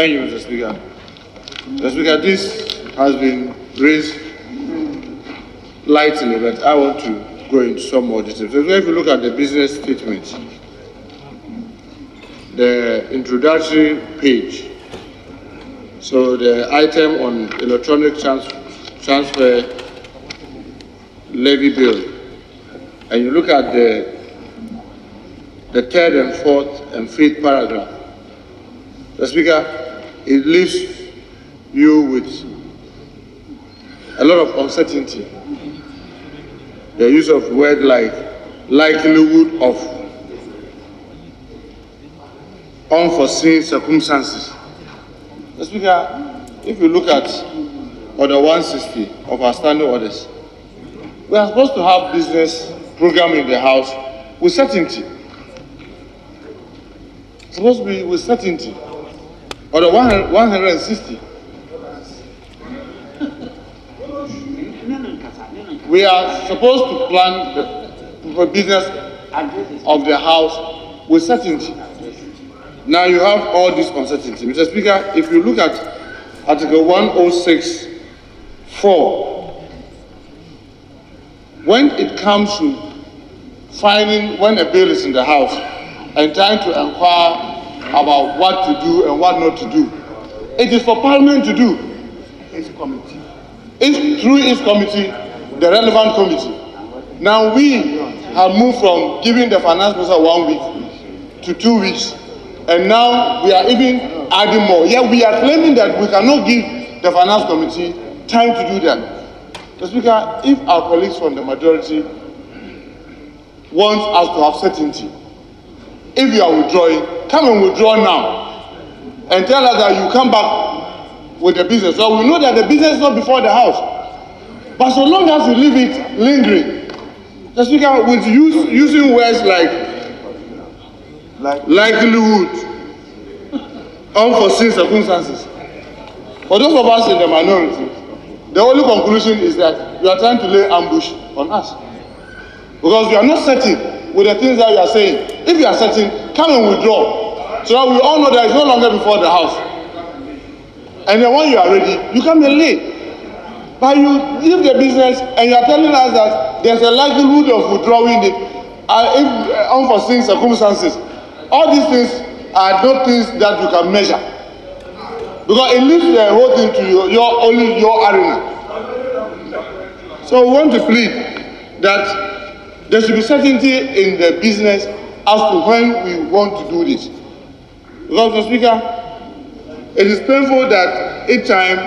Thank you, Mr. Speaker. Mr. Speaker, this has been raised lightly, but I want to go into some more details. So if you look at the business statement, the introductory page, so the item on electronic transfer levy bill, and you look at the third and fourth and fifth paragraph, the Speaker, it leaves you with a lot of uncertainty. The use of words like likelihood of unforeseen circumstances. The Speaker, if you look at Order 160 of our standing orders, we are supposed to have business program in the House with certainty. It's supposed to be with certainty. Order 160. We are supposed to plan the business of the House with certainty. Now you have all this uncertainty. Mr. Speaker, if you look at Article 106(4), when it comes to finding when a bill is in the House and trying to inquire about what to do and what not to do, it is for Parliament to do. It's through its committee, the relevant committee. Now we have moved from giving the finance minister 1 week to 2 weeks, and now we are even adding more. Yet we are claiming that we cannot give the finance committee time to do that. Mr. Speaker, if our colleagues from the majority want us to have certainty, if you are withdrawing, come and withdraw now and tell us that you come back with the business. So we know that the business is not before the House. But so long as you leave it lingering, the Speaker, with using words like likelihood, unforeseen circumstances, for those of us in the minority, the only conclusion is that you are trying to lay ambush on us. Because you are not certain with the things that you are saying. If you are certain, come and withdraw. So that we all know that it's no longer before the House. And then when you are ready, you come and lay. But you leave the business and you are telling us that there's a likelihood of withdrawing it if unforeseen circumstances. All these things are not things that you can measure. Because it leaves the whole thing to only your arena. So we want to plead that there should be certainty in the business as to when we want to do this. Because, Mr. Speaker, it is painful that each time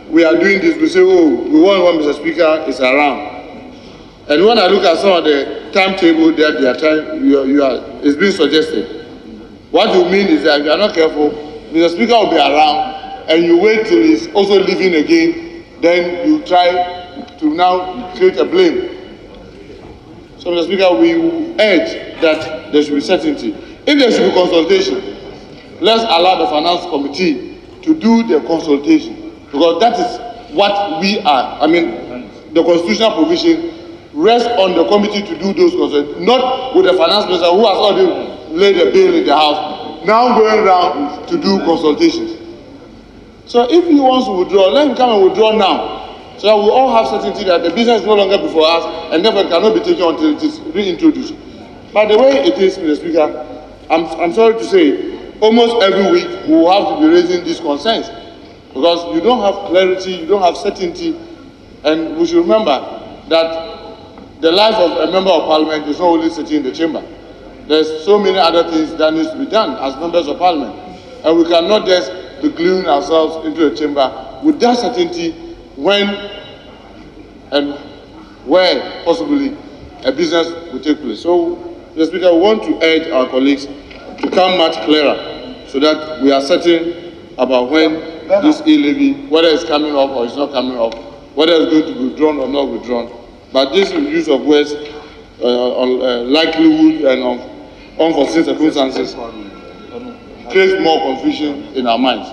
we are doing this, we say, oh, we want when Mr. Speaker is around. And when I look at some of the timetable that they are trying, it's being suggested. What you mean is that if you are not careful, Mr. Speaker will be around, and you wait till he's also leaving again, then you try to now create a blame. So, Mr. Speaker, we urge that there should be certainty. If there should be consultation, let's allow the Finance Committee to do the consultation, because that is what we are. I mean, the constitutional provision rests on the committee to do those consultations, not with the Finance Minister who has already laid a bill in the House, now going around to do consultations. So if he wants to withdraw, let him come and withdraw now, so that we all have certainty that the business is no longer before us and therefore it cannot be taken until it is reintroduced. But the way it is, Mr. Speaker, I'm sorry to say, almost every week we will have to be raising these concerns, because you don't have clarity, you don't have certainty, and we should remember that the life of a member of Parliament is not only sitting in the chamber. There's so many other things that needs to be done as members of Parliament, and we cannot just be gluing ourselves into a chamber with that certainty when and where possibly a business will take place. So, Mr. Speaker, we want to urge our colleagues to come much clearer so that we are certain about when this e-levy, whether it's coming up or it's not coming up, whether it's going to be withdrawn or not withdrawn. But this use of words on likelihood and on unforeseen circumstances creates more confusion in our minds.